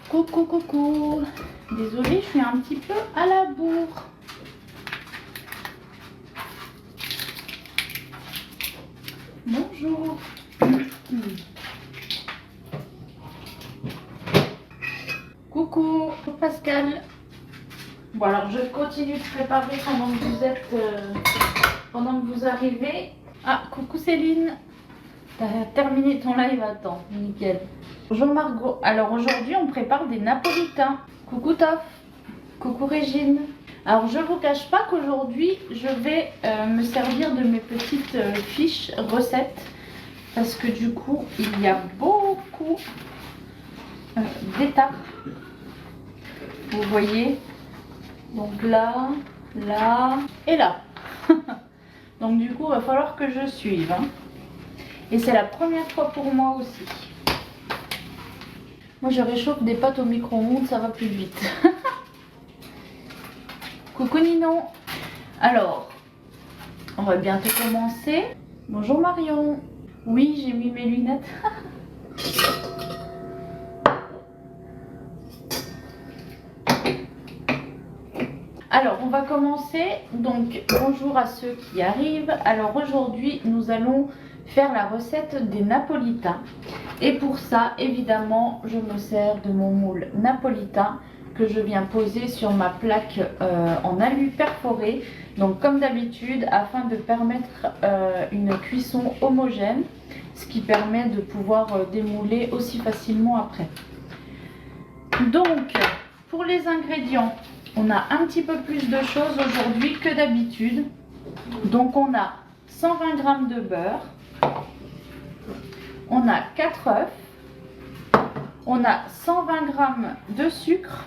Coucou, coucou. Désolée, je suis un petit peu à la bourre. Bonjour. Coucou, Pascal. Bon, alors je continue de préparer pendant que vous êtes, pendant que vous arrivez. Ah, coucou Céline. T'as terminé ton live à temps, nickel. Bonjour Margot. Alors aujourd'hui, on prépare des napolitains. Coucou Toff. Coucou Régine. Alors je vous cache pas qu'aujourd'hui, je vais me servir de mes petites fiches recettes parce que du coup, il y a beaucoup d'étapes. Vous voyez, donc là, là et là. Donc du coup, il va falloir que je suive. Hein. Et c'est la première fois pour moi aussi. Moi, je réchauffe des pâtes au micro-ondes, ça va plus vite. Coucou Ninon. Alors, on va bientôt commencer. Bonjour Marion. Oui, j'ai mis mes lunettes. Alors, on va commencer. Donc, bonjour à ceux qui arrivent. Alors, aujourd'hui, nous allons faire la recette des napolitains. Et pour ça, évidemment, je me sers de mon moule napolitain que je viens poser sur ma plaque en alu perforé. Donc, comme d'habitude, afin de permettre une cuisson homogène, ce qui permet de pouvoir démouler aussi facilement après. Donc, pour les ingrédients, on a un petit peu plus de choses aujourd'hui que d'habitude. Donc, on a 120 g de beurre. On a 4 œufs, on a 120 g de sucre,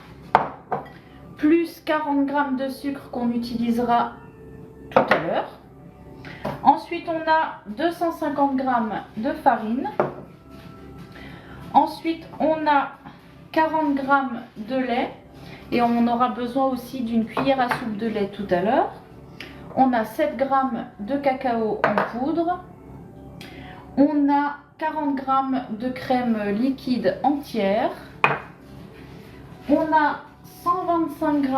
plus 40 g de sucre qu'on utilisera tout à l'heure. Ensuite, on a 250 g de farine. Ensuite, on a 40 g de lait et on aura besoin aussi d'une cuillère à soupe de lait tout à l'heure. On a 7 g de cacao en poudre. On a 40 g de crème liquide entière. On a 125 g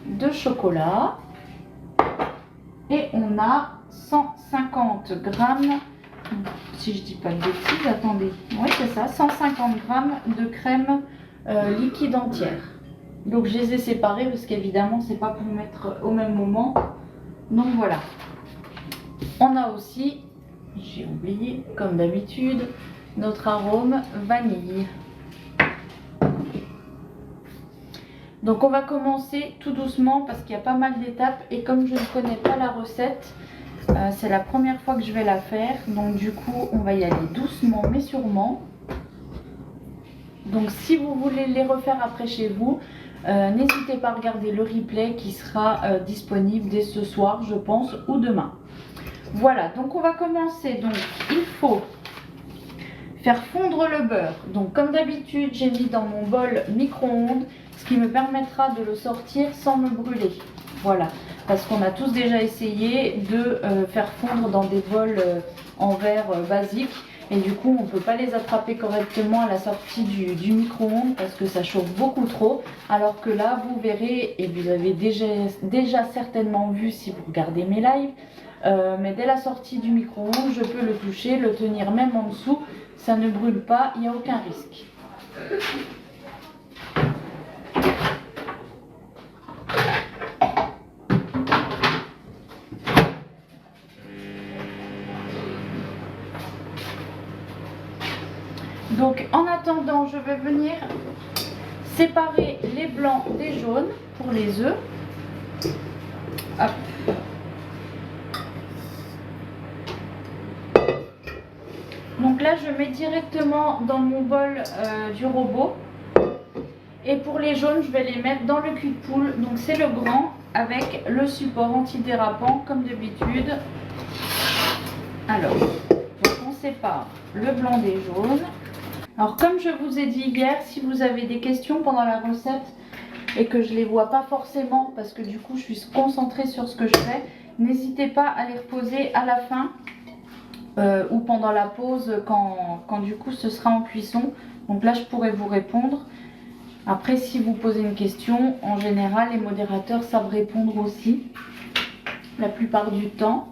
de chocolat. Et on a 150 g, si je dis pas de bêtises, attendez, oui c'est ça, 150 g de crème liquide entière. Donc je les ai séparés parce qu'évidemment c'est pas pour mettre au même moment. Donc voilà. On a aussi, j'ai oublié, comme d'habitude, notre arôme vanille. Donc on va commencer tout doucement parce qu'il y a pas mal d'étapes et comme je ne connais pas la recette, c'est la première fois que je vais la faire. Donc du coup, on va y aller doucement mais sûrement. Donc si vous voulez les refaire après chez vous, n'hésitez pas à regarder le replay qui sera disponible dès ce soir, je pense, ou demain. Voilà, donc on va commencer. Donc il faut faire fondre le beurre. Donc comme d'habitude, j'ai mis dans mon bol micro-ondes, ce qui me permettra de le sortir sans me brûler. Voilà, parce qu'on a tous déjà essayé de faire fondre dans des bols en verre basique. Et du coup, on ne peut pas les attraper correctement à la sortie du micro-ondes parce que ça chauffe beaucoup trop. Alors que là, vous verrez, et vous avez déjà certainement vu si vous regardez mes lives, mais dès la sortie du micro-ondes, je peux le toucher, le tenir même en dessous. Ça ne brûle pas, il n'y a aucun risque. Donc en attendant, je vais venir séparer les blancs des jaunes pour les œufs. Hop. Donc là, je mets directement dans mon bol du robot. Et pour les jaunes, je vais les mettre dans le cul de poule. Donc c'est le grand avec le support antidérapant comme d'habitude. Alors, on sépare le blanc des jaunes. Alors comme je vous ai dit hier, si vous avez des questions pendant la recette et que je ne les vois pas forcément parce que du coup je suis concentrée sur ce que je fais, n'hésitez pas à les reposer à la fin ou pendant la pause quand du coup ce sera en cuisson. Donc là je pourrai vous répondre. Après, si vous posez une question, en général, les modérateurs savent répondre aussi, la plupart du temps.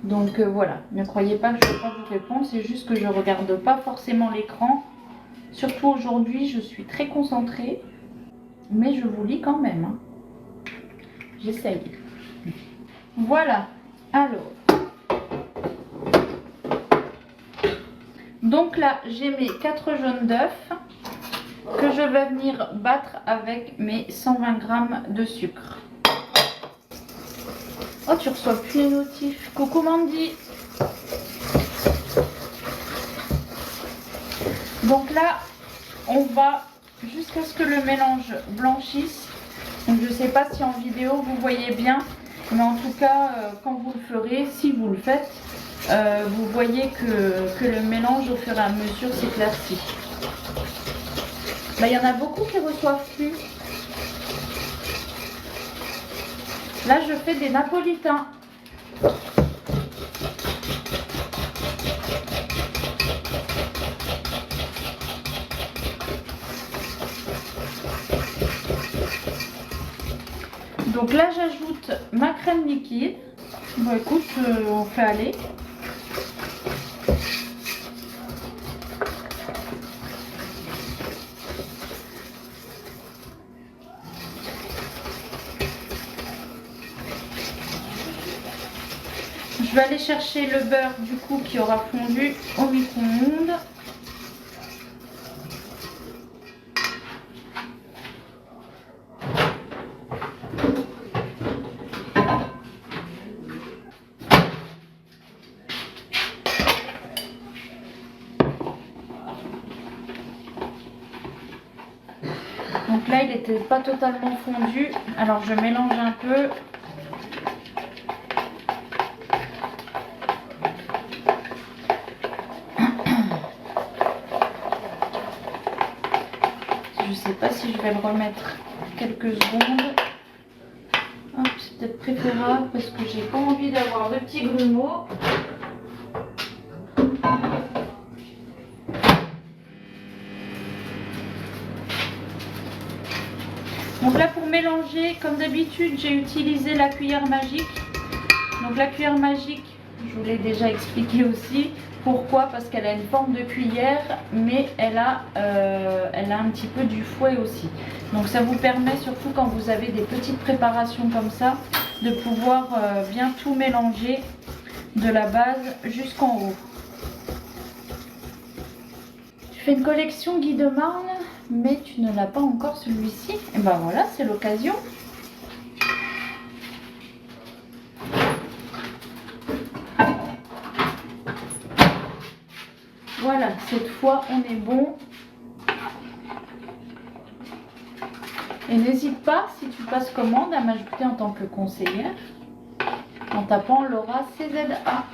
Donc voilà, ne croyez pas que je ne vais pas vous répondre, c'est juste que je ne regarde pas forcément l'écran. Surtout aujourd'hui, je suis très concentrée, mais je vous lis quand même. Hein. J'essaye. Voilà, alors. Donc là, j'ai mes 4 jaunes d'œufs que je vais venir battre avec mes 120 g de sucre. Oh, tu reçois plus les notifs. Coucou Mandy. Donc là, on va jusqu'à ce que le mélange blanchisse. Donc je ne sais pas si en vidéo vous voyez bien, mais en tout cas, quand vous le ferez, si vous le faites, vous voyez que le mélange au fur et à mesure s'éclaircit. Bah, y en a beaucoup qui reçoivent plus. Là, je fais des napolitains. Donc là, j'ajoute ma crème liquide. Bon, écoute, on fait aller. Je vais aller chercher le beurre du coup qui aura fondu au micro-ondes. Donc là, il n'était pas totalement fondu. Alors je mélange un peu. Je sais pas si je vais le remettre quelques secondes. C'est peut-être préférable parce que j'ai pas envie d'avoir de petits grumeaux. Donc là, pour mélanger, comme d'habitude, j'ai utilisé la cuillère magique. Donc la cuillère magique, je vous l'ai déjà expliqué aussi. Pourquoi? Parce qu'elle a une forme de cuillère, mais elle a un petit peu du fouet aussi. Donc ça vous permet, surtout quand vous avez des petites préparations comme ça, de pouvoir bien tout mélanger de la base jusqu'en haut. Tu fais une collection Guy de Marne, mais tu ne l'as pas encore celui-ci. Et ben voilà, c'est l'occasion. Voilà, cette fois on est bon. Et n'hésite pas, si tu passes commande, à m'ajouter en tant que conseillère en tapant Laura CZA.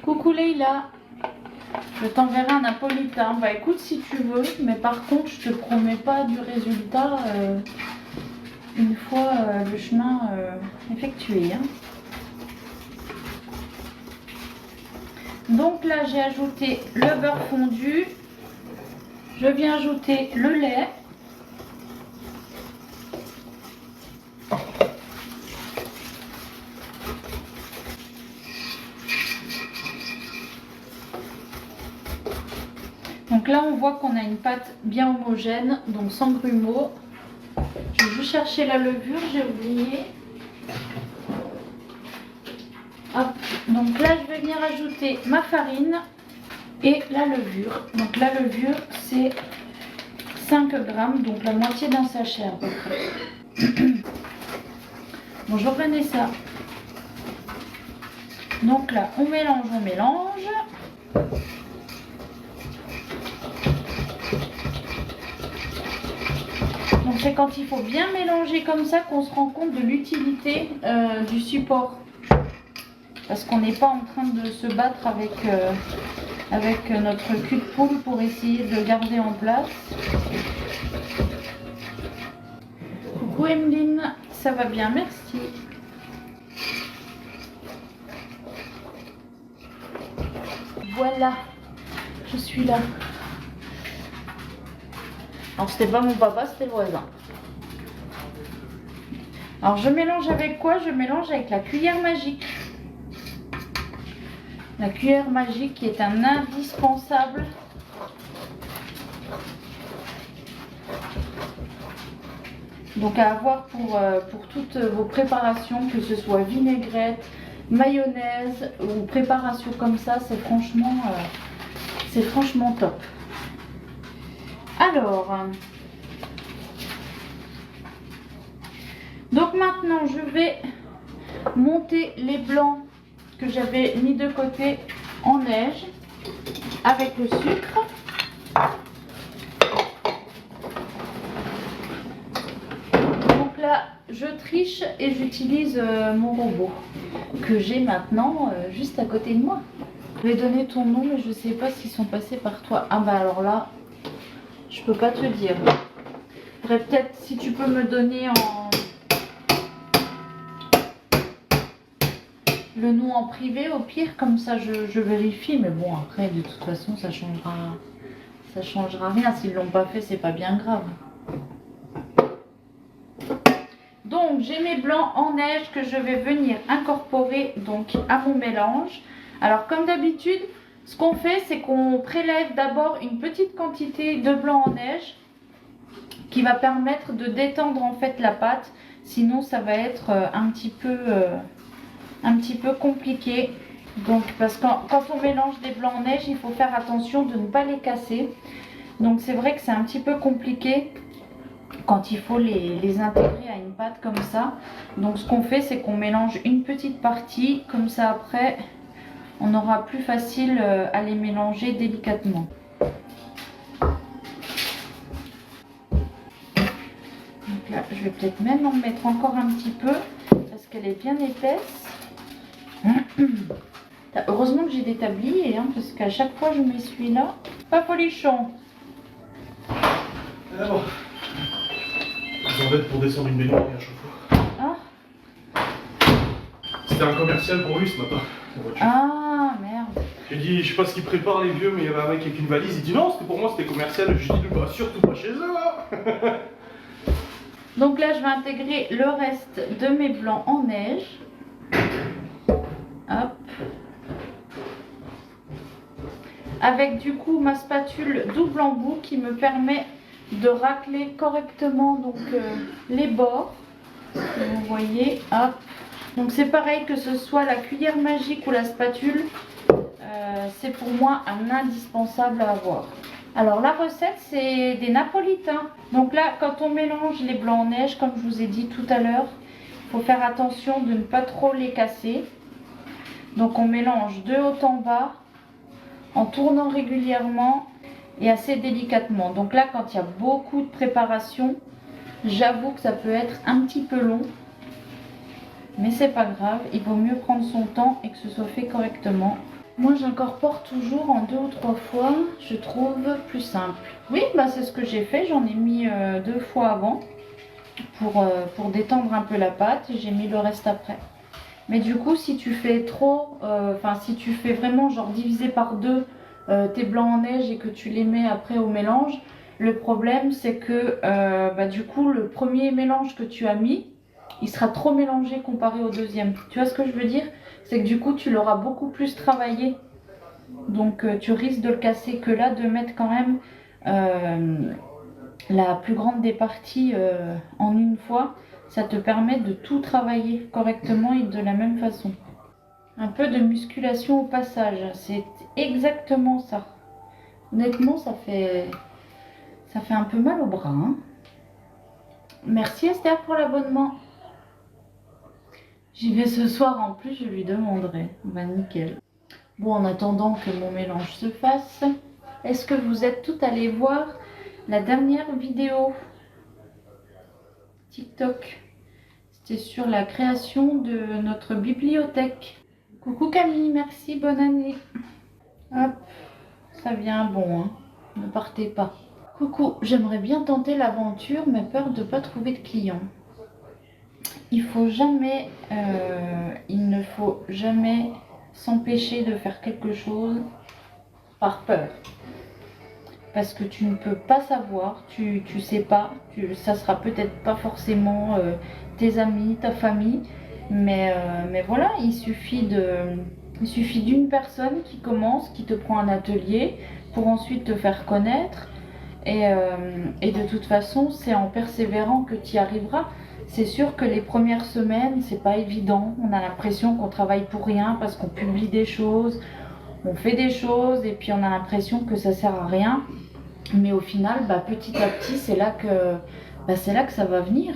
Coucou Leïla, je t'enverrai un napolitain. Bah écoute si tu veux, mais par contre je te promets pas du résultat une fois le chemin effectué. Hein. Donc là j'ai ajouté le beurre fondu, je viens ajouter le lait. Donc là on voit qu'on a une pâte bien homogène, donc sans grumeaux. Je vais juste chercher la levure, j'ai oublié. Hop. Donc là je vais venir ajouter ma farine et la levure. Donc la levure c'est 5 grammes, donc la moitié d'un sachet à peu près. Bonjour Vanessa. Donc là on mélange, on mélange. Donc c'est quand il faut bien mélanger comme ça qu'on se rend compte de l'utilité du support. Parce qu'on n'est pas en train de se battre avec notre cul de poule pour essayer de le garder en place. Coucou Emeline, ça va bien, merci. Voilà, Je suis là. Alors c'était pas mon papa, c'était le voisin. Alors je mélange avec quoi? Je mélange avec la cuillère magique. La cuillère magique qui est un indispensable. Donc à avoir pour toutes vos préparations, que ce soit vinaigrette, mayonnaise ou préparation comme ça, c'est franchement top. Alors, donc maintenant je vais monter les blancs que j'avais mis de côté en neige avec le sucre. Donc là je triche et j'utilise mon robot que j'ai maintenant juste à côté de moi. Je vais donner ton nom mais je sais pas s'ils sont passés par toi. Ah bah alors là je peux pas te dire. Faudrait peut-être si tu peux me donner le nom en privé au pire, comme ça je vérifie, mais bon après de toute façon ça changera rien. S'ils l'ont pas fait, c'est pas bien grave. Donc j'ai mes blancs en neige que je vais venir incorporer donc à mon mélange. Alors comme d'habitude, ce qu'on fait c'est qu'on prélève d'abord une petite quantité de blanc en neige qui va permettre de détendre en fait la pâte, sinon ça va être un petit peu compliqué. Donc parce que quand on mélange des blancs en neige, il faut faire attention de ne pas les casser. Donc c'est vrai que c'est un petit peu compliqué quand il faut les intégrer à une pâte comme ça. Donc ce qu'on fait c'est qu'on mélange une petite partie, comme ça après on aura plus facile à les mélanger délicatement. Donc là je vais peut-être même en mettre encore un petit peu parce qu'elle est bien épaisse. Heureusement que j'ai des tabliers hein, parce qu'à chaque fois je m'essuie là. Pas folichon. Ah bon. Ils embêtent pour descendre une baignoire à chaque fois. Ah. C'était un commercial pour lui ce matin, la voiture. Ah merde. J'ai dit, je sais pas ce qu'ils préparent les vieux, mais il y avait un mec avec une valise. Il dit non, c'était pour moi, c'était commercial. Je dis bah, surtout pas chez eux. Hein. Donc là je vais intégrer le reste de mes blancs en neige. Hop. Avec du coup ma spatule double embout qui me permet de racler correctement donc les bords. Vous voyez, hop. Donc c'est pareil que ce soit la cuillère magique ou la spatule, c'est pour moi un indispensable à avoir. Alors la recette c'est des napolitains. Donc là quand on mélange les blancs en neige, comme je vous ai dit tout à l'heure, il faut faire attention de ne pas trop les casser. Donc on mélange de haut en bas en tournant régulièrement et assez délicatement. Donc là quand il y a beaucoup de préparation, j'avoue que ça peut être un petit peu long. Mais c'est pas grave, il vaut mieux prendre son temps et que ce soit fait correctement. Moi j'incorpore toujours en 2 ou 3 fois, je trouve plus simple. Oui, bah c'est ce que j'ai fait, j'en ai mis 2 fois avant pour détendre un peu la pâte et j'ai mis le reste après. Mais du coup si tu fais trop, si tu fais vraiment genre diviser par 2 tes blancs en neige et que tu les mets après au mélange, le problème c'est que du coup le premier mélange que tu as mis, il sera trop mélangé comparé au deuxième. Tu vois ce que je veux dire? C'est que du coup tu l'auras beaucoup plus travaillé. Donc tu risques de le casser, que là de mettre quand même la plus grande des parties en une fois. Ça te permet de tout travailler correctement et de la même façon. Un peu de musculation au passage, c'est exactement ça. Honnêtement ça fait un peu mal au bras. Hein. Merci Esther pour l'abonnement. J'y vais ce soir en plus, je lui demanderai. Bah nickel. Bon, en attendant que mon mélange se fasse, est-ce que vous êtes toutes allées voir la dernière vidéo TikTok? C'était sur la création de notre bibliothèque. Coucou Camille, merci, bonne année. Hop, ça vient bon, hein. Ne partez pas. Coucou, j'aimerais bien tenter l'aventure, mais peur de ne pas trouver de clients. Il ne faut jamais s'empêcher de faire quelque chose par peur. parce que tu ne peux pas savoir, tu sais pas, ça sera peut-être pas forcément tes amis, ta famille, mais voilà, il suffit d'une personne qui commence, qui te prend un atelier pour ensuite te faire connaître. Et de toute façon, c'est en persévérant que tu y arriveras. C'est sûr que les premières semaines, c'est pas évident. On a l'impression qu'on travaille pour rien parce qu'on publie des choses, on fait des choses et puis on a l'impression que ça sert à rien. Mais au final, petit à petit, c'est là que ça va venir.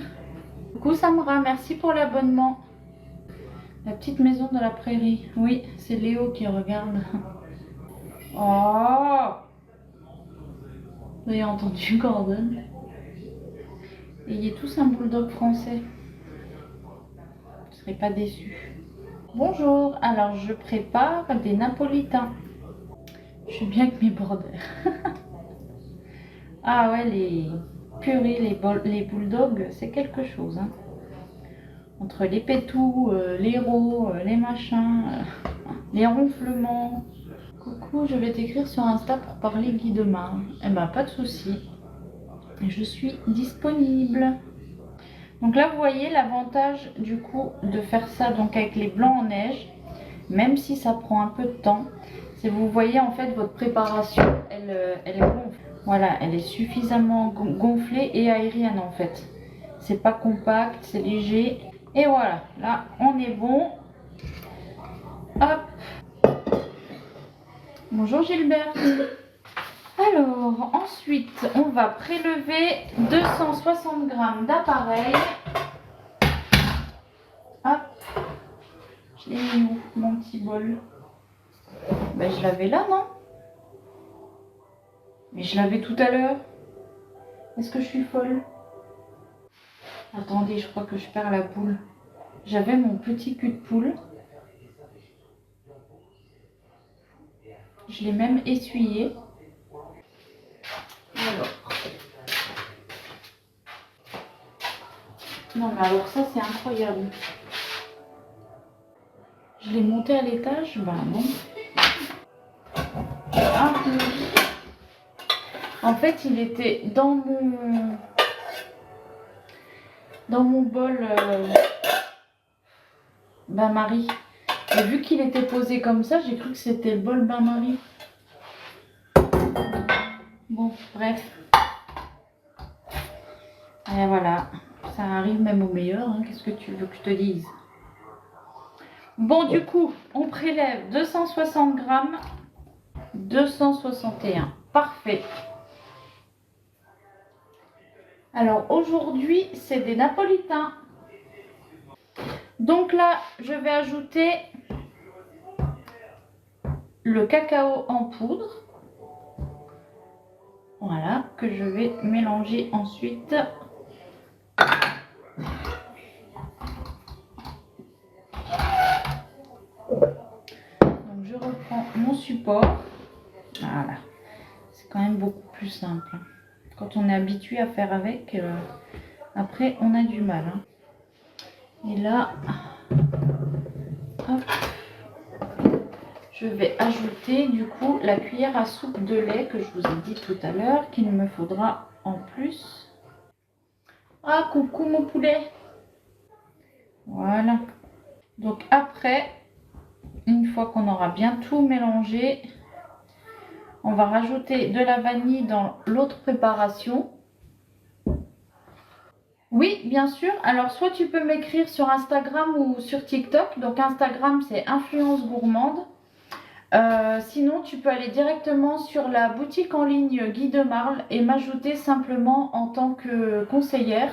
Du coup, Samra, merci pour l'abonnement. La petite maison de la prairie. Oui, c'est Léo qui regarde. Oh! Vous avez entendu Gordon? Ayez tous un bulldog français. Je ne serais pas déçue. Bonjour, alors je prépare des napolitains. Je suis bien avec mes borders. Ah ouais, les purées, les bulldogs, c'est quelque chose. Hein. Entre les pétous, les rots, les machins, les ronflements. Coucou, je vais t'écrire sur Insta pour parler Guy demain. Eh ben, pas de souci. Je suis disponible. Donc là, vous voyez l'avantage du coup de faire ça donc avec les blancs en neige, même si ça prend un peu de temps, c'est vous voyez en fait votre préparation, elle gonfle. Voilà, elle est suffisamment gonflée et aérienne en fait. C'est pas compact, c'est léger. Et voilà, là on est bon. Hop. Bonjour Gilbert. Alors, ensuite, on va prélever 260 g d'appareil. Hop. Je l'ai mis où, mon petit bol? Ben, je l'avais là, non? Mais je l'avais tout à l'heure. Est-ce que je suis folle? Attendez, je crois que je perds la boule. J'avais mon petit cul de poule. Je l'ai même essuyé. Alors. Non mais alors ça c'est incroyable. Je l'ai monté à l'étage, ben non. Ah, en fait il était dans mon bol bain-marie. Et vu qu'il était posé comme ça, j'ai cru que c'était le bol bain-marie. Bon, bref. Et voilà, ça arrive même au meilleur, hein. Qu'est-ce que tu veux que je te dise? Bon, du coup, on prélève 260 g, 261. Parfait. Alors, aujourd'hui, c'est des napolitains. Donc là, je vais ajouter le cacao en poudre. Voilà, que je vais mélanger ensuite. Donc je reprends mon support. Voilà, c'est quand même beaucoup plus simple. Quand on est habitué à faire avec, après on a du mal. Hein. Et là, hop, je vais ajouter du coup la cuillère à soupe de lait que je vous ai dit tout à l'heure, qu'il me faudra en plus. Ah, coucou mon poulet. Voilà. Donc après, une fois qu'on aura bien tout mélangé, on va rajouter de la vanille dans l'autre préparation. Oui, bien sûr. Alors, soit tu peux m'écrire sur Instagram ou sur TikTok. Donc, Instagram, c'est Influence Gourmande. Sinon, tu peux aller directement sur la boutique en ligne Guy de Marle et m'ajouter simplement en tant que conseillère.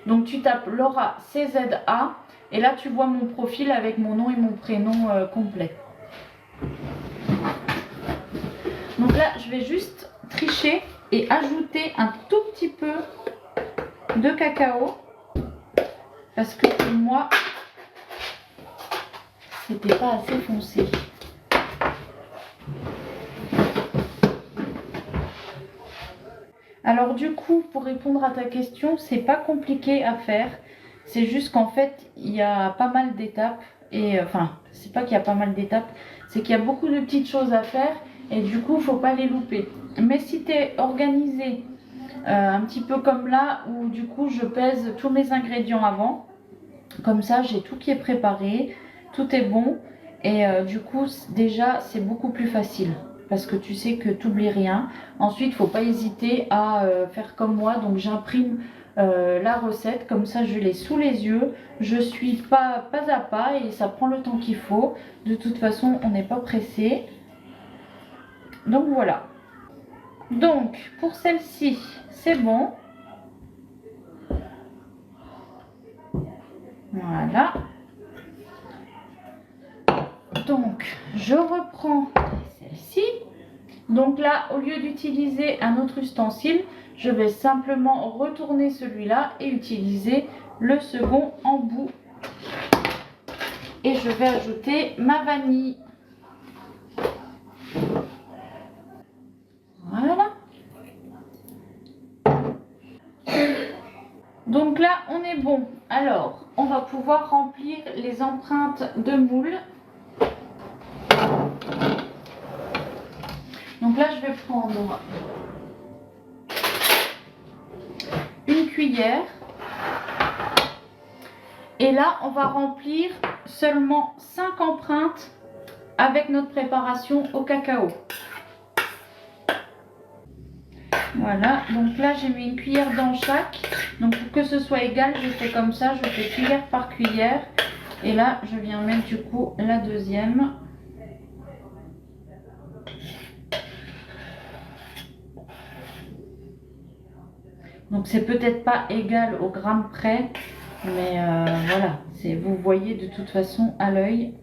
Donc, tu tapes Laura CZA et là, tu vois mon profil avec mon nom et mon prénom complet. Donc là, je vais juste tricher et ajouter un tout petit peu de cacao parce que pour moi, c'était pas assez foncé. Alors du coup, pour répondre à ta question, c'est pas compliqué à faire. C'est juste qu'en fait, il y a pas mal d'étapes. Et enfin, c'est pas qu'il y a pas mal d'étapes, c'est qu'il y a beaucoup de petites choses à faire. et du coup, faut pas les louper. Mais si tu es organisé un petit peu comme là, où du coup, je pèse tous mes ingrédients avant, comme ça, j'ai tout qui est préparé, tout est bon, et du coup, déjà, c'est beaucoup plus facile. Parce que tu sais que tu n'oublies rien. Ensuite, il ne faut pas hésiter à faire comme moi. Donc, j'imprime la recette. Comme ça, je l'ai sous les yeux. Je suis pas à pas et ça prend le temps qu'il faut. De toute façon, on n'est pas pressé. Donc, voilà. Donc, pour celle-ci, c'est bon. Voilà. Donc, je reprends celle-ci. Donc là, au lieu d'utiliser un autre ustensile, je vais simplement retourner celui-là et utiliser le second embout. Et je vais ajouter ma vanille. Voilà. Donc là, on est bon. Alors, on va pouvoir remplir les empreintes de moule. Donc là, je vais prendre une cuillère. Et là, on va remplir seulement 5 empreintes avec notre préparation au cacao. Voilà, donc là j'ai mis une cuillère dans chaque. Donc pour que ce soit égal, je fais comme ça, je fais cuillère par cuillère. Et là, je viens mettre du coup la deuxième. Donc c'est peut-être pas égal au gramme près, mais voilà, vous voyez de toute façon à l'œil.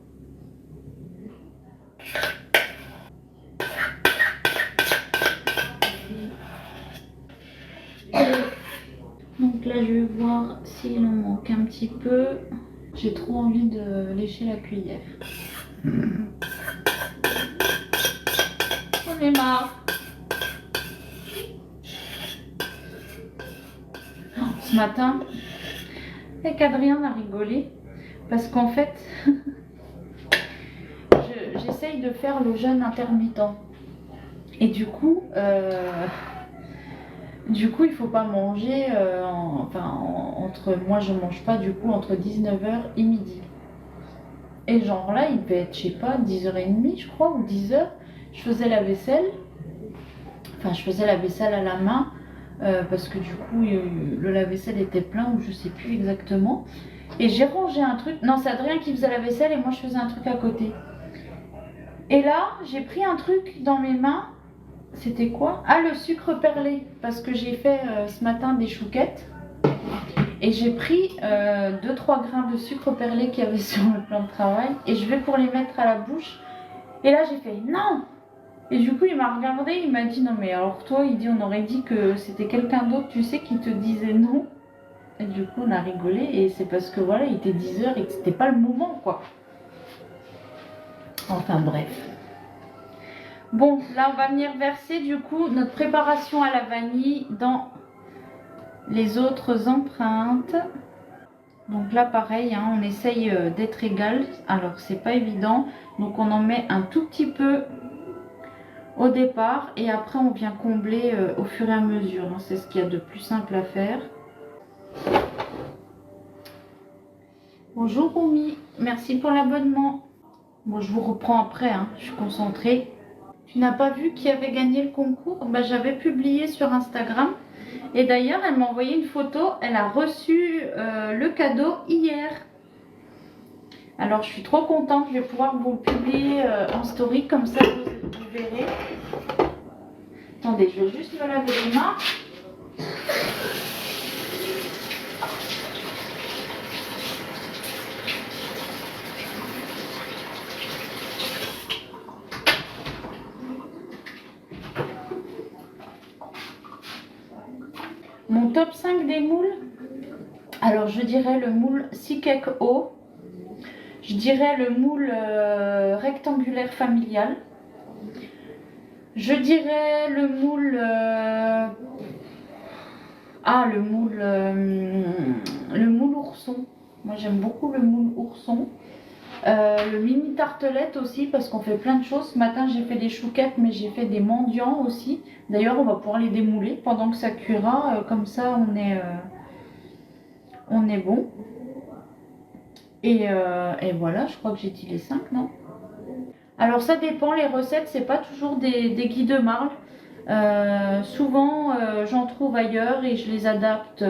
Donc là je vais voir s'il en manque un petit peu. J'ai trop envie de lécher la cuillère. J'en ai marre. Ce matin, avec Adrien, on a rigolé parce qu'en fait, j'essaye de faire le jeûne intermittent. Et du coup, il faut pas manger, moi je mange pas du coup entre 19h et midi. Et genre là, il peut être, je sais pas, 10h30 je crois, ou 10h. Je faisais la vaisselle. Enfin, je faisais la vaisselle à la main. Parce que du coup le lave-vaisselle était plein ou je sais plus exactement, et j'ai rangé un truc, non c'est Adrien qui faisait la vaisselle et moi je faisais un truc à côté, et là j'ai pris un truc dans mes mains, c'était quoi? Ah, le sucre perlé, parce que j'ai fait ce matin des chouquettes et j'ai pris 2-3 grains de sucre perlé qu'il y avait sur le plan de travail et je vais pour les mettre à la bouche, et là j'ai fait non. Et du coup, il m'a regardé, il m'a dit non, mais alors toi, il dit on aurait dit que c'était quelqu'un d'autre, tu sais, qui te disait non. Et du coup, on a rigolé, et c'est parce que voilà, il était 10h et que c'était pas le moment, quoi. Enfin, bref. Bon, là, on va venir verser du coup notre préparation à la vanille dans les autres empreintes. Donc là, pareil, hein, on essaye d'être égal. Alors, c'est pas évident. Donc, on en met un tout petit peu au départ et après on vient combler au fur et à mesure, hein. C'est ce qu'il y a de plus simple à faire. Bonjour Romy, merci pour l'abonnement. Bon, je vous reprends après, hein, je suis concentrée. Tu n'as pas vu qui avait gagné le concours? Bah, j'avais publié sur Instagram et d'ailleurs elle m'a envoyé une photo, elle a reçu le cadeau hier. Alors je suis trop contente, je vais pouvoir vous le publier en story, comme ça vous verrez. Attendez, je vais juste me laver les mains. Mon top 5 des moules. Alors je dirais le moule Sikek O. Je dirais le moule rectangulaire familial. Je dirais le moule... le moule ourson. Moi j'aime beaucoup le moule ourson. Le mini tartelette aussi parce qu'on fait plein de choses. Ce matin j'ai fait des chouquettes mais j'ai fait des mendiants aussi. D'ailleurs on va pouvoir les démouler pendant que ça cuira. Comme ça on est bon. Et voilà, je crois que j'ai dit les 5, non? Alors ça dépend, les recettes c'est pas toujours des guides marles. Souvent j'en trouve ailleurs et je les adapte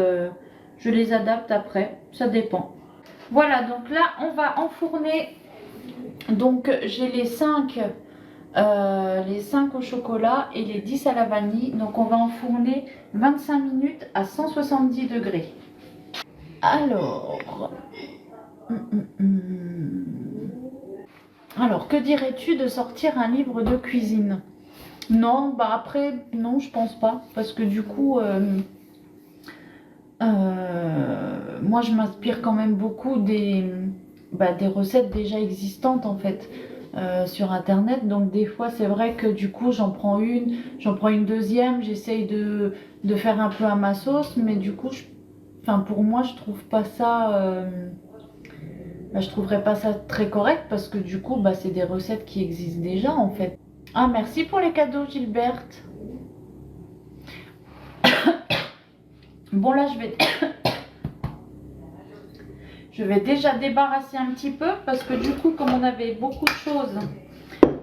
après, ça dépend. Voilà, donc là on va enfourner. Donc j'ai les 5 au chocolat et les 10 à la vanille. Donc on va enfourner 25 minutes à 170 degrés. Alors, alors que dirais-tu de sortir un livre de cuisine? Non, bah après, non, je pense pas. Parce que du coup, moi je m'inspire quand même beaucoup des recettes déjà existantes en fait. Sur internet, donc des fois c'est vrai que du coup j'en prends une deuxième, j'essaye de faire un peu à ma sauce, mais du coup pour moi je trouve pas ça je trouverais pas ça très correct parce que du coup c'est des recettes qui existent déjà en fait. Ah, merci pour les cadeaux Gilberte. Bon là je vais déjà débarrasser un petit peu parce que du coup comme on avait beaucoup de choses,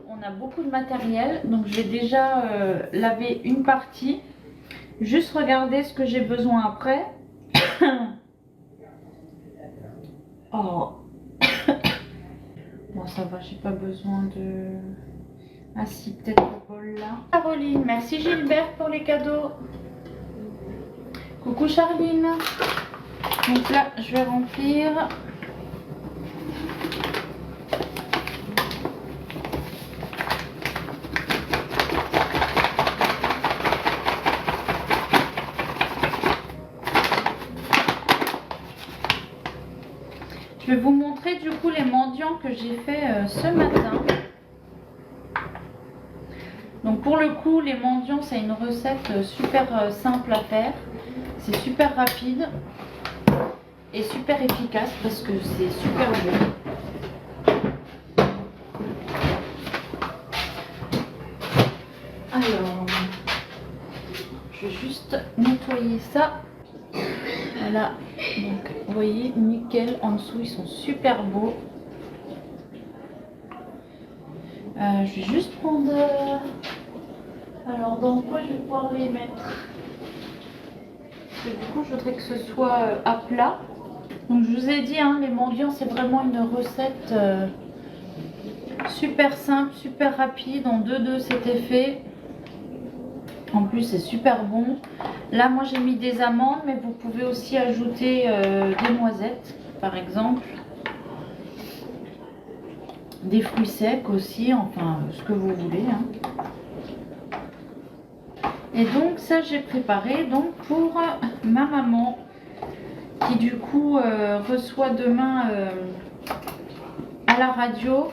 on a beaucoup de matériel, donc je vais déjà laver une partie, juste regarder ce que j'ai besoin après. Oh. Bon ça va, j'ai pas besoin de... Ah si, peut-être le bol là. Caroline, merci Gilbert pour les cadeaux. Coucou Charline. Donc là je vais remplir. Je vais vous montrer du coup les mendiants que j'ai fait ce matin. Donc pour le coup les mendiants c'est une recette super simple à faire. C'est super rapide et super efficace parce que c'est super bon. Alors je vais juste nettoyer ça. Voilà, donc vous voyez, nickel, en dessous ils sont super beaux. Je vais juste prendre... Alors dans quoi je vais pouvoir les mettre? Parce que du coup je voudrais que ce soit à plat. Donc je vous ai dit, hein, les mendiants c'est vraiment une recette super simple, super rapide. En 2-2 c'était fait. En plus c'est super bon. Là moi j'ai mis des amandes, mais vous pouvez aussi ajouter des noisettes par exemple. Des fruits secs aussi, enfin ce que vous voulez. Hein. Et donc ça j'ai préparé donc pour ma maman qui du coup reçoit demain à la radio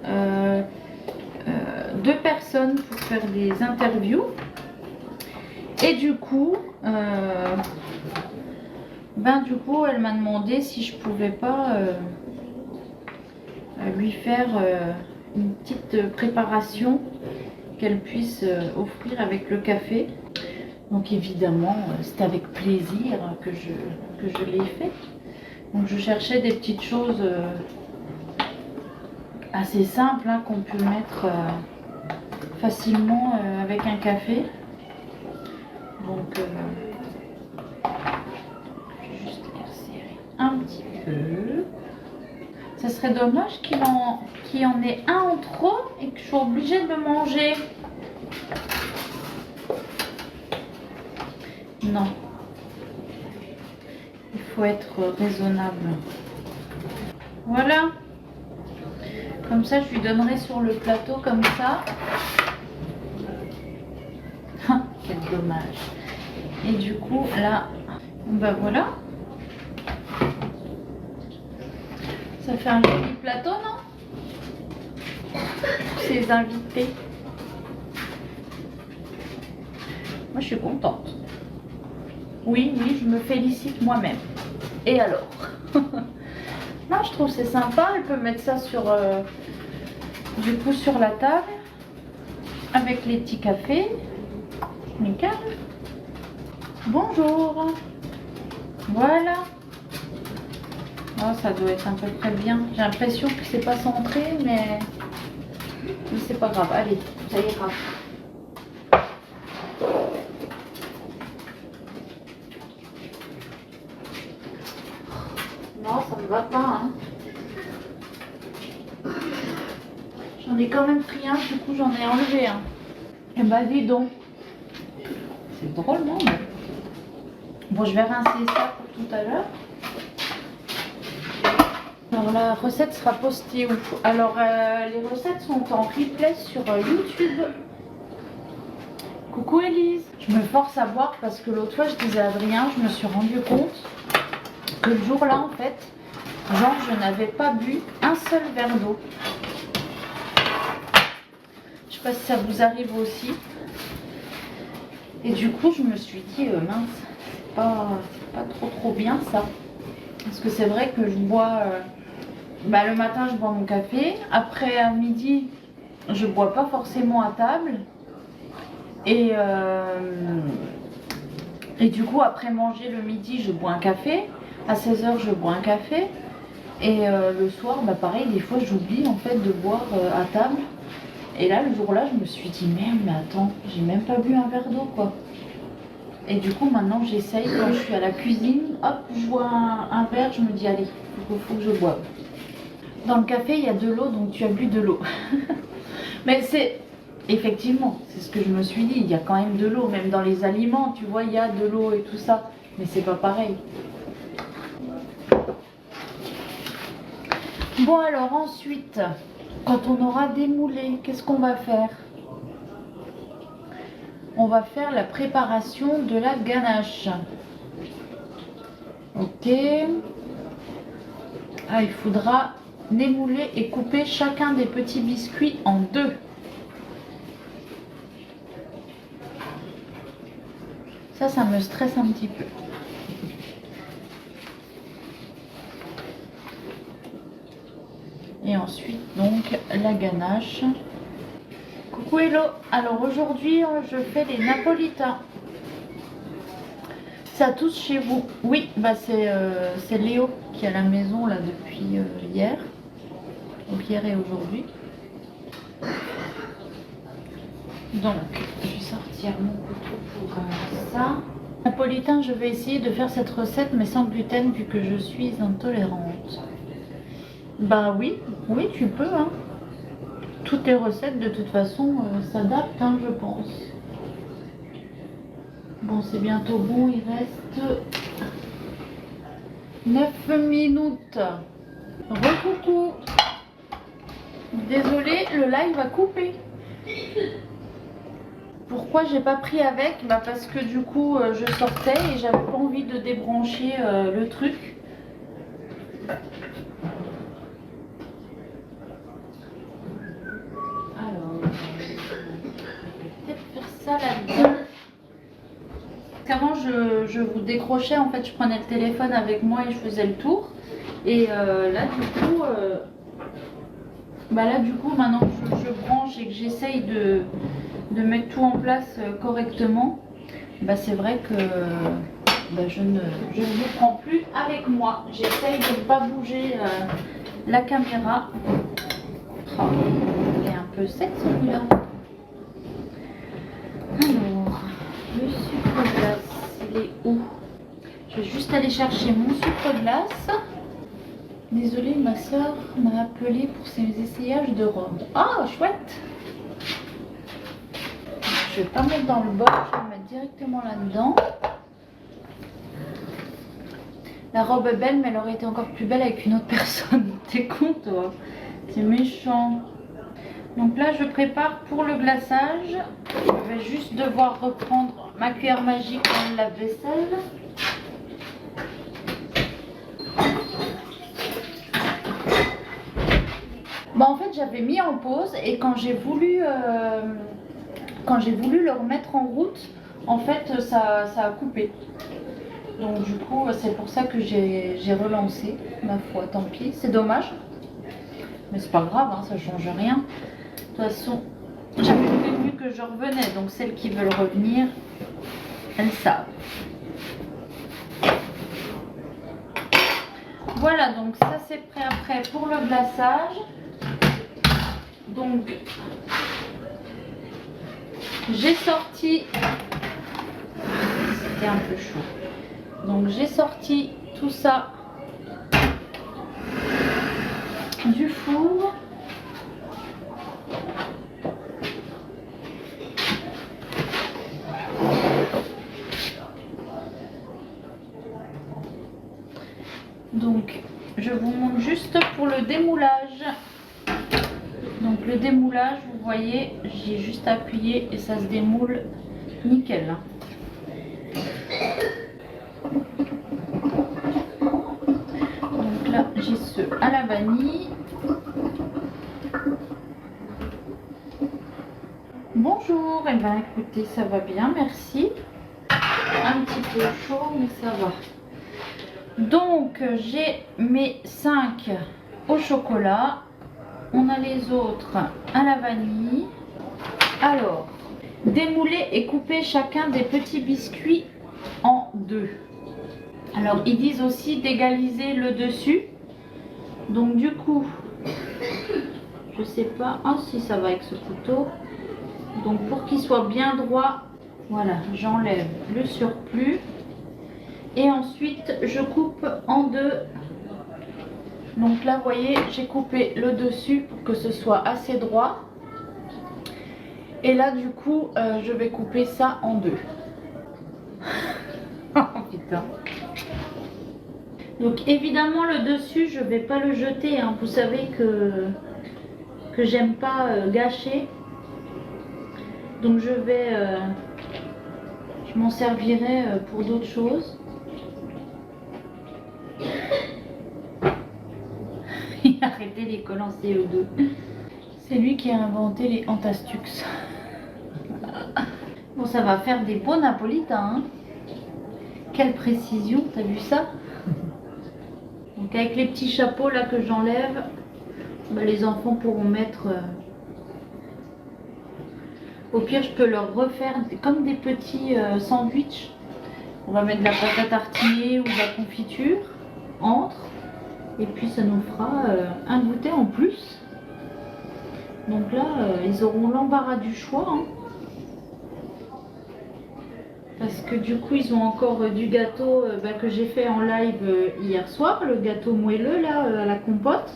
2 personnes pour faire des interviews. Et du coup, elle m'a demandé si je pouvais pas lui faire une petite préparation qu'elle puisse offrir avec le café. Donc évidemment, c'est avec plaisir que je l'ai fait. Donc je cherchais des petites choses assez simples hein, qu'on peut mettre facilement avec un café. Donc, je vais juste resserrer un petit peu. Ça serait dommage qu'il y en ait un en trop et que je sois obligée de le manger. Non. Il faut être raisonnable. Voilà. Comme ça, je lui donnerai sur le plateau comme ça. Quel dommage. Et du coup là, ben voilà, ça fait un joli plateau, non? Ces invités, moi je suis contente. Oui, je me félicite moi-même. Et alors? Non, je trouve c'est sympa. Elle peut mettre ça sur, du coup, sur la table avec les petits cafés. Nickel. Bonjour. Voilà. Oh, ça doit être à peu près bien. J'ai l'impression que c'est pas centré, mais c'est pas grave. Allez, ça ira. Non, ça me va pas. Hein. J'en ai quand même pris un, du coup j'en ai enlevé un. Et bah dis donc. C'est drôle, non? Bon, je vais rincer ça pour tout à l'heure. Alors la recette sera postée où? Alors les recettes sont en replay sur YouTube. Coucou Elise. Je me force à boire parce que l'autre fois je disais à Adrien, je me suis rendu compte que le jour-là en fait, genre je n'avais pas bu un seul verre d'eau. Je sais pas si ça vous arrive aussi. Et du coup je me suis dit mince, c'est pas trop bien ça. Parce que c'est vrai que je bois, le matin je bois mon café, après à midi je bois pas forcément à table. Et du coup après manger le midi je bois un café, à 16h je bois un café. Et le soir pareil, des fois j'oublie en fait de boire à table. Et là le jour-là je me suis dit merde mais attends, j'ai même pas bu un verre d'eau quoi. Et du coup maintenant j'essaye quand je suis à la cuisine, hop je bois un verre, je me dis allez, il faut que je boive. Dans le café il y a de l'eau donc tu as bu de l'eau. Mais c'est effectivement, c'est ce que je me suis dit, il y a quand même de l'eau, même dans les aliments tu vois il y a de l'eau et tout ça. Mais c'est pas pareil. Bon alors ensuite, quand on aura démoulé, qu'est-ce qu'on va faire? On va faire la préparation de la ganache. Ok. Ah, il faudra démouler et couper chacun des petits biscuits en deux. Ça me stresse un petit peu. Et ensuite, donc, la ganache. Coucou Hello. Alors aujourd'hui, je fais les napolitains. Ça tous chez vous? Oui, c'est Léo qui est à la maison là depuis hier. Donc hier et aujourd'hui. Donc, je vais sortir mon couteau pour ça. Napolitain, je vais essayer de faire cette recette mais sans gluten vu que je suis intolérante. Bah oui, tu peux. Hein. Toutes les recettes de toute façon s'adaptent, hein, je pense. Bon, c'est bientôt bon, il reste 9 minutes. Recoucou. Désolée, le live a coupé. Pourquoi j'ai pas pris avec? Parce que du coup je sortais et j'avais pas envie de débrancher le truc. Alors, peut-être faire ça là-dedans. Qu'avant je vous décrochais, en fait je prenais le téléphone avec moi et je faisais le tour. Et là du coup maintenant que je branche et que j'essaye de mettre tout en place correctement, c'est vrai que je ne vous prends plus avec moi. J'essaye de ne pas bouger la caméra. Oh, il est un peu sec celui-là. Alors, le sucre glace, il est où? Je vais juste aller chercher mon sucre glace. Désolée, ma soeur m'a appelé pour ses essayages de robe. Ah, chouette! Je vais pas mettre dans le bol, je vais le mettre directement là-dedans. La robe est belle, mais elle aurait été encore plus belle avec une autre personne. T'es con, toi? C'est méchant. Donc là, je prépare pour le glaçage. Je vais juste devoir reprendre ma cuillère magique dans le lave-vaisselle. En fait, j'avais mis en pause et quand j'ai voulu le remettre en route, en fait, ça a coupé. Donc du coup, c'est pour ça que j'ai relancé, ma foi, tant pis. C'est dommage. Mais c'est pas grave, hein, ça change rien. De toute façon, j'avais prévu que je revenais. Donc celles qui veulent revenir, elles savent. Voilà, donc ça c'est prêt après pour le glaçage. Donc j'ai sorti, c'était un peu chaud. Donc j'ai sorti tout ça du four. Donc je vous montre juste pour le démoulage. Donc le démoulage, vous voyez, j'ai juste appuyé et ça se démoule nickel. Donc là j'ai ceux à la vanille. Bonjour, et ben écoutez, ça va bien, merci. Un petit peu chaud, mais ça va. Donc j'ai mes 5 au chocolat. On a les autres à la vanille. Alors, démouler et couper chacun des petits biscuits en deux. Alors, ils disent aussi d'égaliser le dessus. Donc, du coup, je sais pas si ça va avec ce couteau. Donc, pour qu'il soit bien droit, voilà, j'enlève le surplus. Et ensuite, je coupe en deux. Donc là, vous voyez, j'ai coupé le dessus pour que ce soit assez droit. Et là, du coup, je vais couper ça en deux. Oh putain. Donc évidemment, le dessus, je vais pas le jeter, hein. Vous savez que j'aime pas gâcher. Donc je m'en servirai pour d'autres choses. Arrêtez les cols en CO2. C'est lui qui a inventé les Antastux. Bon, ça va faire des beaux napolitains. Hein. Quelle précision, t'as vu ça? Donc avec les petits chapeaux là que j'enlève, les enfants pourront mettre... Au pire, je peux leur refaire comme des petits sandwichs. On va mettre de la pâte à tartiner ou de la confiture entre. Et puis ça nous fera un goûter en plus. Donc là, ils auront l'embarras du choix. Hein. Parce que du coup, ils ont encore du gâteau que j'ai fait en live hier soir. Le gâteau moelleux là, à la compote.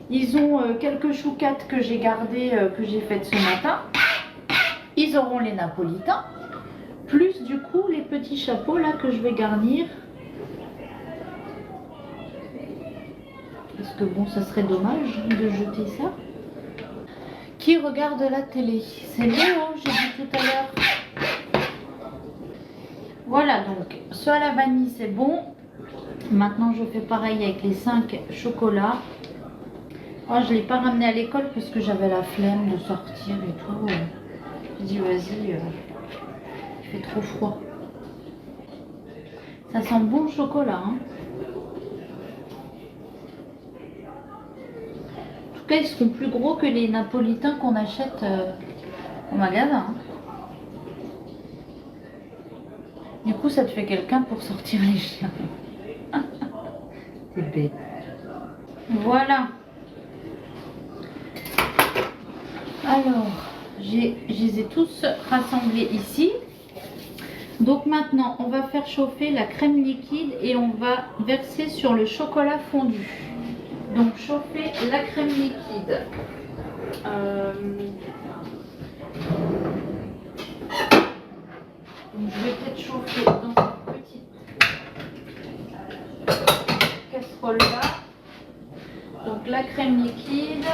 Ils ont quelques chouquettes que j'ai gardées, que j'ai faites ce matin. Ils auront les napolitains. Plus du coup, les petits chapeaux là que je vais garnir. Parce que bon, ça serait dommage de jeter ça. Qui regarde la télé? C'est Léo, j'ai dit tout à l'heure. Voilà, donc, soit la vanille, c'est bon. Maintenant, je fais pareil avec les 5 chocolats. Oh, je ne l'ai pas ramené à l'école parce que j'avais la flemme de sortir et tout. J'ai dit, vas-y, il fait trop froid. Ça sent bon le chocolat, hein. En tout cas, ils seront plus gros que les napolitains qu'on achète au magasin. Du coup, ça te fait quelqu'un pour sortir les chiens. C'est bête. Voilà. Alors, je les ai tous rassemblés ici. Donc maintenant, on va faire chauffer la crème liquide et on va verser sur le chocolat fondu. Donc chauffer la crème liquide. Donc, je vais peut-être chauffer dans cette petite casserole là. Donc la crème liquide.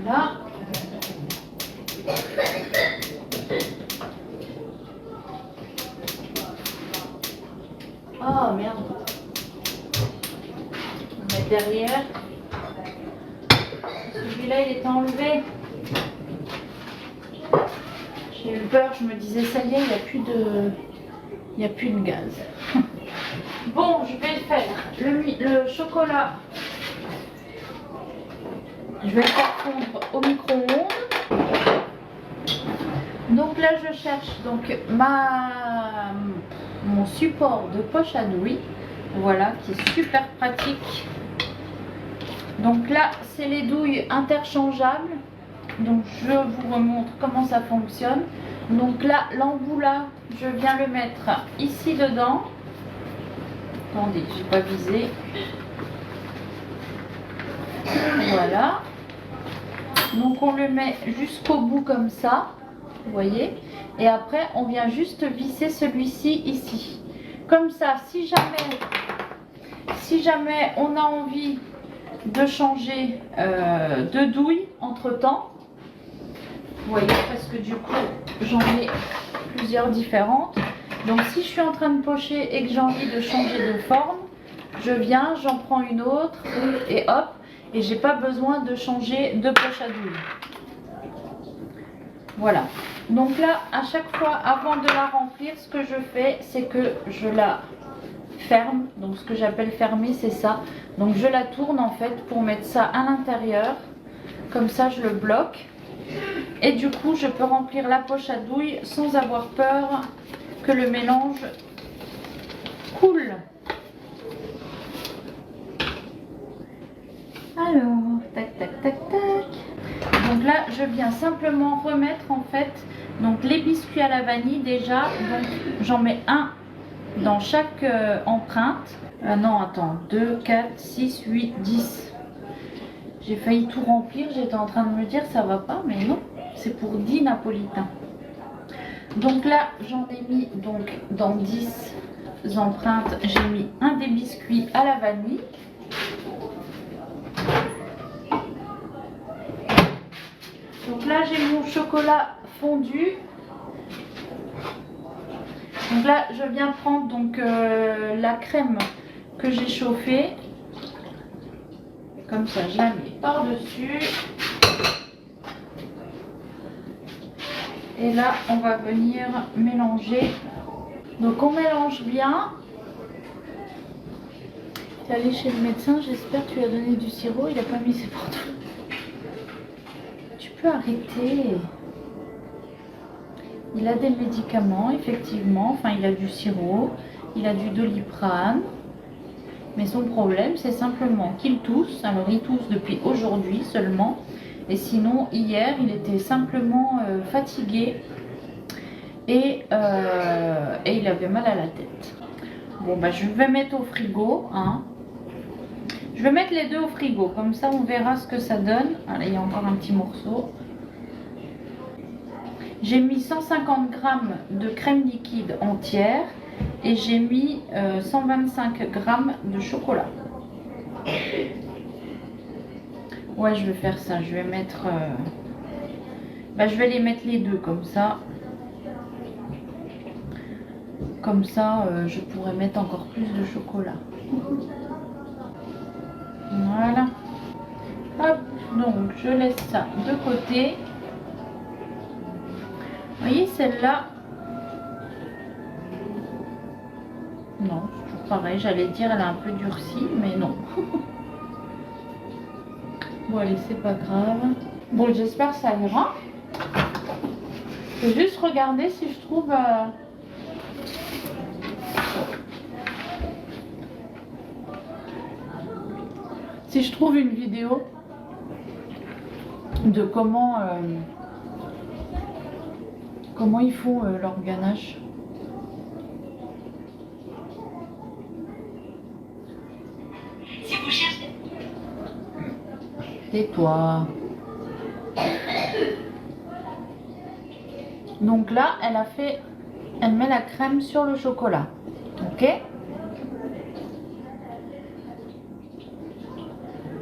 Voilà. Oh merde. On va mettre derrière. Celui-là il est enlevé. peur, je me disais ça y est, il n'y a plus de gaz. Bon, je vais faire le chocolat. Je vais le faire fondre au micro-ondes. Donc là, je cherche donc mon support de poche à douille. Voilà, qui est super pratique. Donc là, c'est les douilles interchangeables. Donc je vous remontre comment ça fonctionne. Donc là, l'embout là, je viens le mettre ici dedans. Attendez, j'ai pas visé. Voilà. Donc on le met jusqu'au bout comme ça, vous voyez. Et après, on vient juste visser celui-ci ici. Comme ça, si jamais on a envie de changer de douille entre temps, vous voyez, parce que du coup j'en ai plusieurs différentes. Donc si je suis en train de pocher et que j'ai envie de changer de forme, je viens, j'en prends une autre et hop, et j'ai pas besoin de changer de poche à douille. Voilà. Donc là, à chaque fois avant de la remplir, ce que je fais, c'est que je la ferme. Donc ce que j'appelle fermer, c'est ça. Donc je la tourne en fait pour mettre ça à l'intérieur. Comme ça, je le bloque. Et du coup, je peux remplir la poche à douille sans avoir peur que le mélange coule. Alors, tac, tac, tac, tac. Donc là, je viens simplement remettre en fait donc les biscuits à la vanille déjà. Donc j'en mets un dans chaque empreinte. Non, attends, 2, 4, 6, 8, 10. J'ai failli tout remplir, j'étais en train de me dire ça va pas, mais non, c'est pour 10 napolitains. Donc là, j'en ai mis donc dans 10 empreintes, j'ai mis un des biscuits à la vanille. Donc là, j'ai mon chocolat fondu. Donc là, je viens prendre donc la crème que j'ai chauffée. Comme ça, je la mets par-dessus. Et là, on va venir mélanger. Donc on mélange bien. Tu es allé chez le médecin, j'espère que tu lui as donné du sirop. Il n'a pas mis ses pantalons. Tu peux arrêter. Il a des médicaments, effectivement. Enfin, il a du sirop, il a du Doliprane. Mais son problème, c'est simplement qu'il tousse. Alors, il tousse depuis aujourd'hui seulement. Et sinon, hier, il était simplement fatigué. Et il avait mal à la tête. Bon, bah, je vais mettre au frigo. Hein. Je vais mettre les deux au frigo. Comme ça, on verra ce que ça donne. Allez, il y a encore un petit morceau. J'ai mis 150 g de crème liquide entière et j'ai mis 125 g de chocolat. Ouais, je vais faire ça. Je vais mettre... je vais les mettre les deux comme ça. Comme ça, je pourrais mettre encore plus de chocolat. Voilà. Hop, donc je laisse ça de côté. Vous voyez celle-là? Non, c'est toujours pareil. J'allais dire elle a un peu durci, mais non. Bon allez, c'est pas grave. Bon, j'espère que ça ira. Je vais juste regarder si je trouve... Si je trouve une vidéo de comment ils font leur ganache. Si vous cherchez... Tais-toi. Donc là, elle met la crème sur le chocolat. Ok?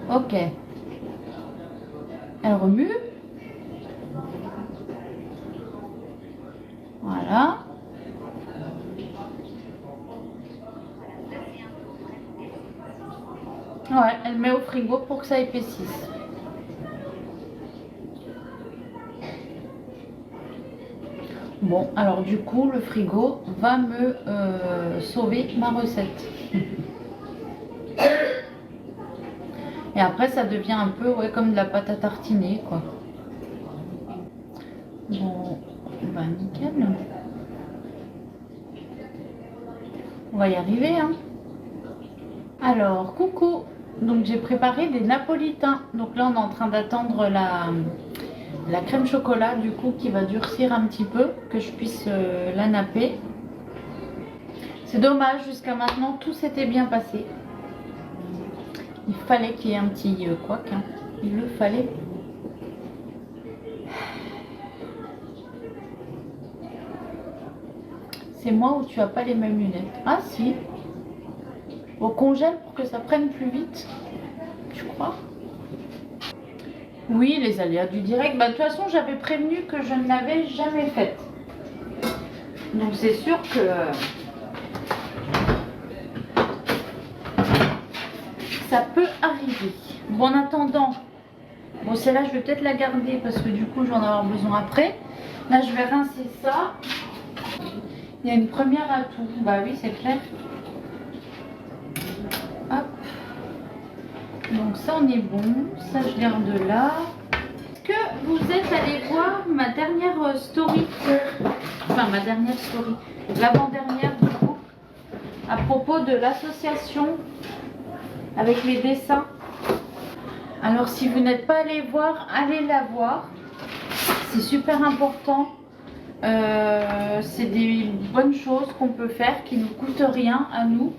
Ok. Elle remue. Voilà. Ouais, elle met au frigo pour que ça épaississe. Bon, alors du coup, le frigo va me sauver ma recette. Et après, ça devient un peu ouais, comme de la pâte à tartiner, quoi. Bon, bah nickel. On va y arriver, hein. Alors, coucou. Donc, j'ai préparé des napolitains. Donc là, on est en train d'attendre la crème chocolat, du coup, qui va durcir un petit peu, que je puisse la napper. C'est dommage, jusqu'à maintenant, tout s'était bien passé. Il fallait qu'il y ait un petit couac, hein. Il le fallait. C'est moi ou tu as pas les mêmes lunettes? Ah si. On congèle pour que ça prenne plus vite. Tu crois? Oui, les aléas du direct. Bah, de toute façon, j'avais prévenu que je ne l'avais jamais faite. Donc c'est sûr que ça peut arriver. Bon, en attendant, bon, celle-là, je vais peut-être la garder parce que du coup, je vais en avoir besoin après. Là, je vais rincer ça. Il y a une première atout. Bah oui, c'est clair. Hop. Donc ça, on est bon. Ça, je garde là. Est-ce que vous êtes allé voir ma dernière story? Enfin, ma dernière story. L'avant-dernière, du coup. À propos de l'association avec les dessins. Alors, si vous n'êtes pas allé voir, allez la voir. C'est super important. C'est des bonnes choses qu'on peut faire qui ne coûtent rien à nous.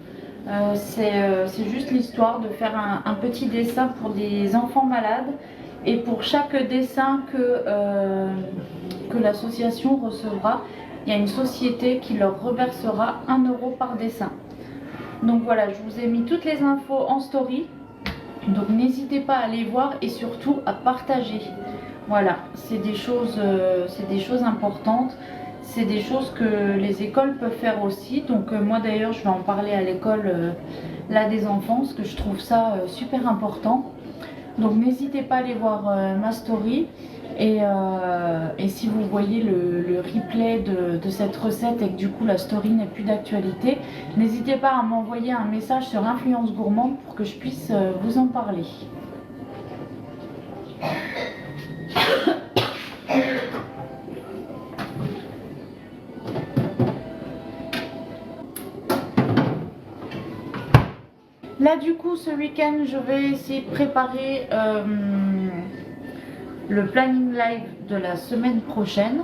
C'est juste l'histoire de faire un petit dessin pour des enfants malades. Et pour chaque dessin que l'association recevra, il y a une société qui leur reversera 1 € par dessin. Donc voilà, je vous ai mis toutes les infos en story. Donc n'hésitez pas à aller voir et surtout à partager. Voilà, c'est des choses importantes. C'est des choses que les écoles peuvent faire aussi. Donc moi d'ailleurs, je vais en parler à l'école là des enfants parce que je trouve ça super important. Donc n'hésitez pas à aller voir ma story. Et si vous voyez le replay de cette recette et que du coup la story n'est plus d'actualité, n'hésitez pas à m'envoyer un message sur Influence Gourmande pour que je puisse vous en parler. Là du coup ce week-end je vais essayer de préparer le planning live de la semaine prochaine.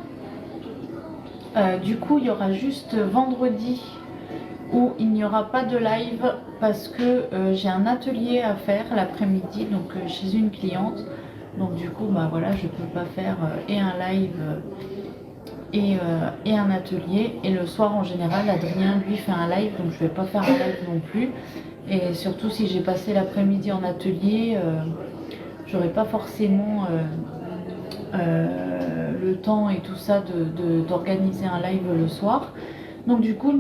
Du coup il y aura juste vendredi où il n'y aura pas de live parce que j'ai un atelier à faire l'après-midi donc chez une cliente. Donc du coup bah voilà, je peux pas faire et un live et un atelier. Et le soir en général Adrien lui fait un live, donc je vais pas faire un live non plus. Et surtout si j'ai passé l'après-midi en atelier, j'aurai pas forcément le temps et tout ça d'organiser un live le soir. Donc du coup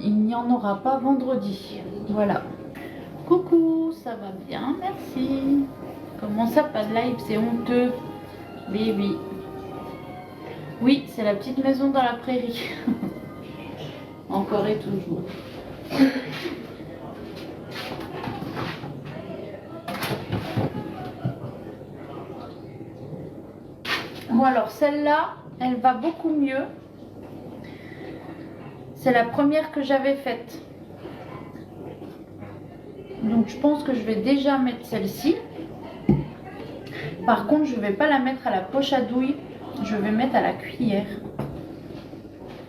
il n'y en aura pas vendredi. Voilà. Coucou, ça va bien, merci. Comment ça, pas de live, c'est honteux. Baby. Oui, c'est la petite maison dans la prairie. Encore et toujours. Bon alors celle-là, elle va beaucoup mieux. C'est la première que j'avais faite. Donc je pense que je vais déjà mettre celle-ci. Par contre, je ne vais pas la mettre à la poche à douille. Je vais mettre à la cuillère.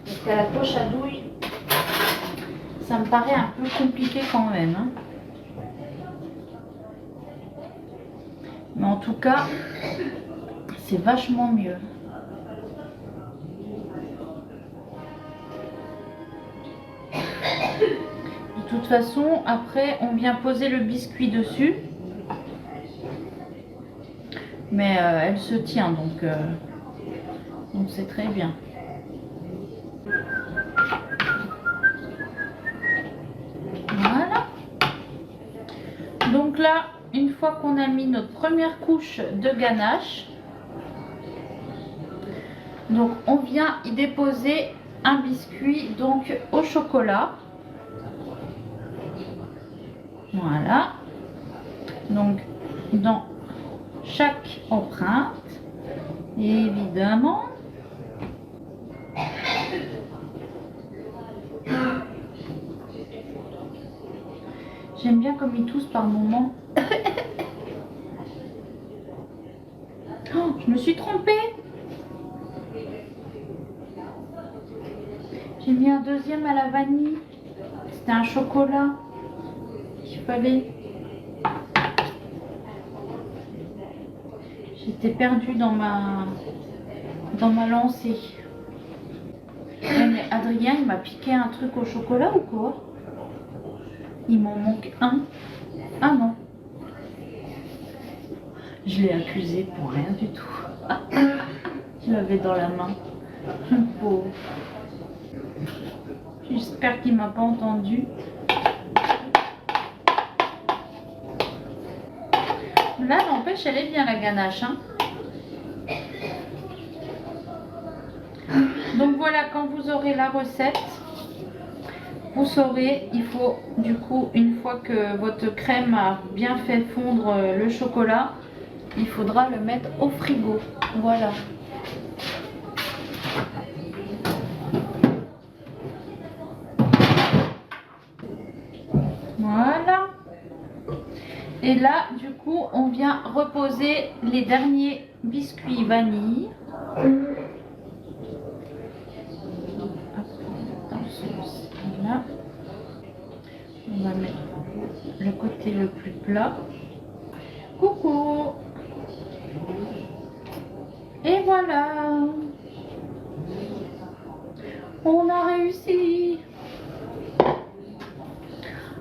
Parce qu'à la poche à douille, ça me paraît un peu compliqué quand même. Hein. Mais en tout cas, c'est vachement mieux. De toute façon, après, on vient poser le biscuit dessus. Mais elle se tient, donc c'est très bien. Voilà. Donc là, une fois qu'on a mis notre première couche de ganache, Donc on vient y déposer un biscuit donc au chocolat. Voilà. Donc dans chaque empreinte, évidemment. J'aime bien comme il tousse par moments. Oh, je me suis trompée. J'ai mis un deuxième à la vanille. C'était un chocolat qu'il fallait. J'étais perdue dans ma lancée. Ouais, mais Adrien, il m'a piqué un truc au chocolat ou quoi? Il m'en manque un. Ah non. Je l'ai accusé pour rien du tout. Je l'avais dans la main. Pauvre. J'espère qu'il m'a pas entendu. Là, n'empêche, elle est bien la ganache. Hein. Donc voilà, quand vous aurez la recette, vous saurez, il faut du coup, une fois que votre crème a bien fait fondre le chocolat, il faudra le mettre au frigo. Voilà. Voilà. Et là, du coup, on vient reposer les derniers biscuits vanille. Là. On va mettre le côté le plus plat. Coucou. Et voilà. On a réussi.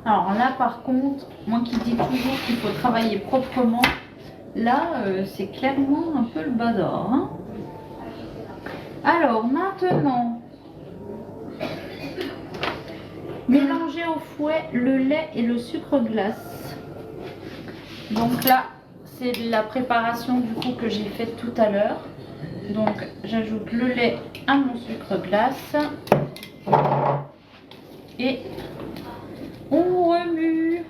Alors là, par contre, moi qui dis toujours qu'il faut travailler proprement, là, c'est clairement un peu le bazar. Hein. Alors, maintenant, mélangez au fouet le lait et le sucre glace. Donc là, c'est la préparation du coup que j'ai faite tout à l'heure. Donc, j'ajoute le lait à mon sucre glace et on remue.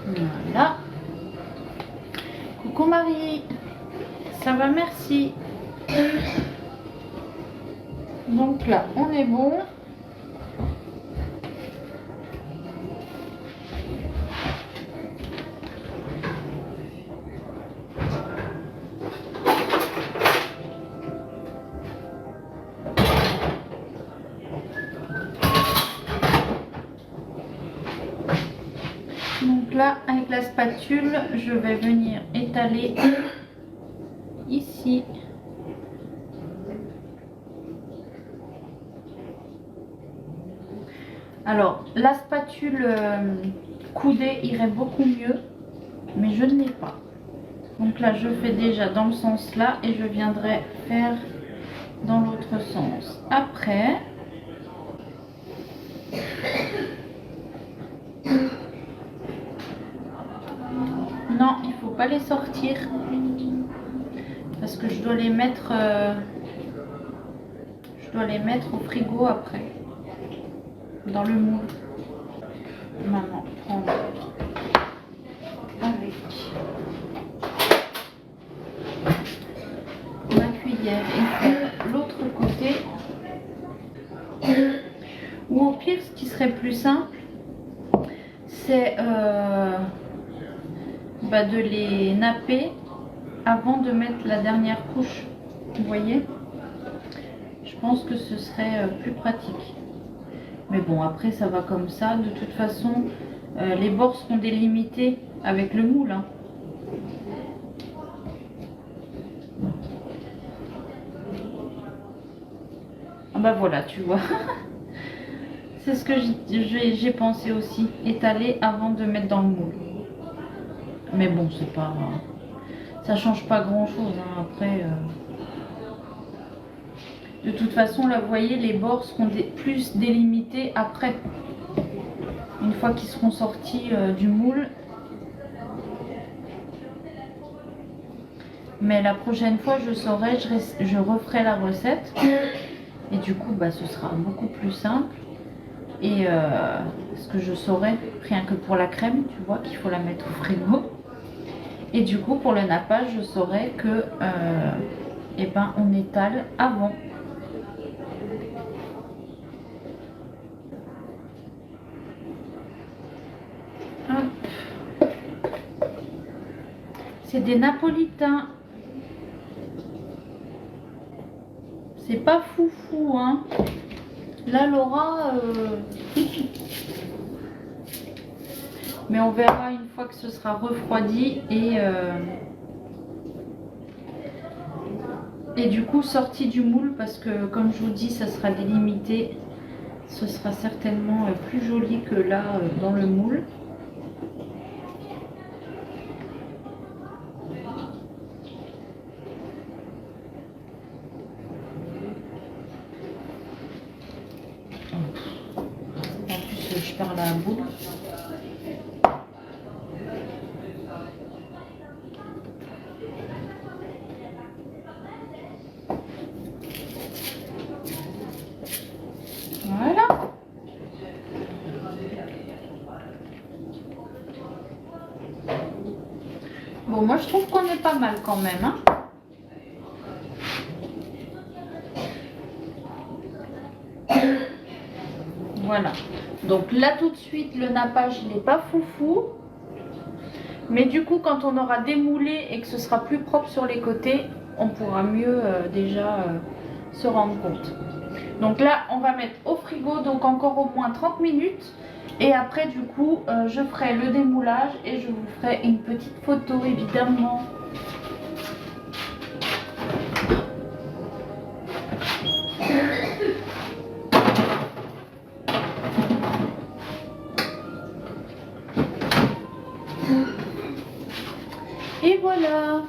Voilà. Coucou Marie. Ça va, merci. Donc là, on est bon. Donc là, avec la spatule, je vais venir étaler ici. Alors, la spatule coudée irait beaucoup mieux, mais je ne l'ai pas. Donc là, je fais déjà dans le sens là et je viendrai faire dans l'autre sens. Après, non, il faut pas les sortir parce que je dois les mettre au frigo après dans le moule. Maman, prendre avec ma cuillère et faire l'autre côté. Ou au pire, ce qui serait plus simple, c'est de les napper avant de mettre la dernière couche. Vous voyez, je pense que ce serait plus pratique. Mais bon, après ça va comme ça. De toute façon, les bords seront délimités avec le moule. Hein. Ah bah voilà, tu vois. C'est ce que j'ai pensé aussi. Étaler avant de mettre dans le moule. Mais bon, c'est pas... ça change pas grand chose. Hein. Après, De toute façon, là, vous voyez, les bords seront plus délimités après. Une fois qu'ils seront sortis du moule. Mais la prochaine fois, je saurai, je referai la recette. Et du coup, bah, ce sera beaucoup plus simple. Et ce que je saurai, rien que pour la crème, tu vois, qu'il faut la mettre au frigo. Et du coup, pour le nappage, je saurai que eh ben, on étale avant. Hop. C'est des napolitains. C'est pas foufou, hein. Là, Laura... Mais on verra une fois que ce sera refroidi et du coup sorti du moule, parce que comme je vous dis, ça sera délimité. Ce sera certainement plus joli que là dans le moule. En plus, je perds la boule. Voilà. Bon, moi je trouve qu'on est pas mal quand même, hein. Voilà. Donc là tout de suite, le nappage il n'est pas foufou. Mais du coup, quand on aura démoulé et que ce sera plus propre sur les côtés, on pourra mieux déjà se rendre compte. Donc là, on va mettre au frigo, donc encore au moins 30 minutes. Et après, du coup, je ferai le démoulage et je vous ferai une petite photo, évidemment. Et voilà.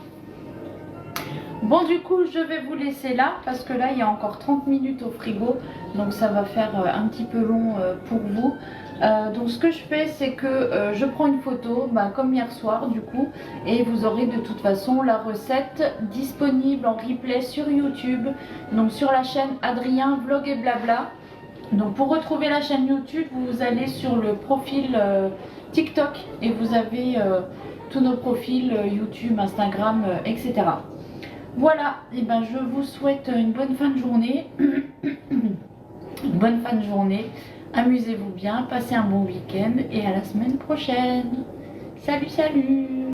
Bon, du coup, je vais vous laisser là parce que là, il y a encore 30 minutes au frigo. Donc, ça va faire un petit peu long pour vous. Donc, ce que je fais, c'est que je prends une photo, bah, comme hier soir, du coup. Et vous aurez de toute façon la recette disponible en replay sur YouTube. Donc, sur la chaîne Adrien Vlog et Blabla. Donc, pour retrouver la chaîne YouTube, vous allez sur le profil TikTok. Et vous avez tous nos profils YouTube, Instagram, etc. Voilà, et ben je vous souhaite une bonne fin de journée. Une bonne fin de journée. Amusez-vous bien, passez un bon week-end et à la semaine prochaine. Salut, salut!